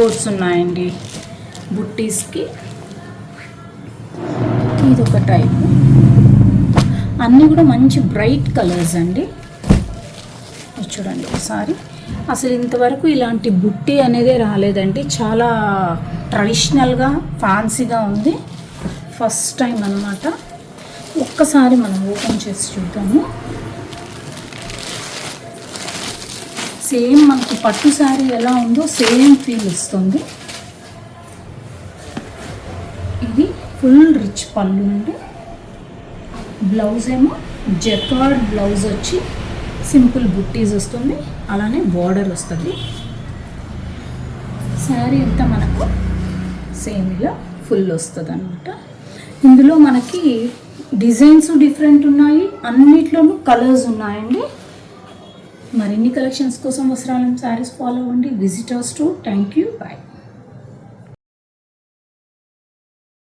Course ఉన్నాయండి బుట్టీస్కి. ఇది ఒక టైప్, అన్నీ కూడా మంచి బ్రైట్ కలర్స్ అండి. చూడండి ఒకసారి, అసలు ఇంతవరకు ఇలాంటి బుట్టి అనేది రాలేదండి. చాలా ట్రెడిషనల్గా ఫ్యాన్సీగా ఉంది, ఫస్ట్ టైం అన్నమాట. ఒక్కసారి మనం ఓపెన్ చేసి చూద్దాము. సేమ్ మనకి పట్టు శారీ ఎలా ఉందో సేమ్ ఫీల్ వస్తుంది. ఇది ఫుల్ రిచ్ పళ్ళు అండి. బ్లౌజ్ ఏమో జకార్డ్ బ్లౌజ్ వచ్చి సింపుల్ బుట్టీస్ వస్తుంది, అలానే బార్డర్ వస్తుంది. శారీ అంతా మనకు సేమ్ ఇలా ఫుల్ వస్తుంది అన్నమాట. ఇందులో మనకి డిజైన్స్ డిఫరెంట్ ఉన్నాయి, అన్నిట్లోనూ కలర్స్ ఉన్నాయండి. మరిన్ని కలెక్షన్స్ కోసం వస్త్రాలయం శారీస్ ఫాలో అవ్వండి. Visit our store. Thank you. Bye.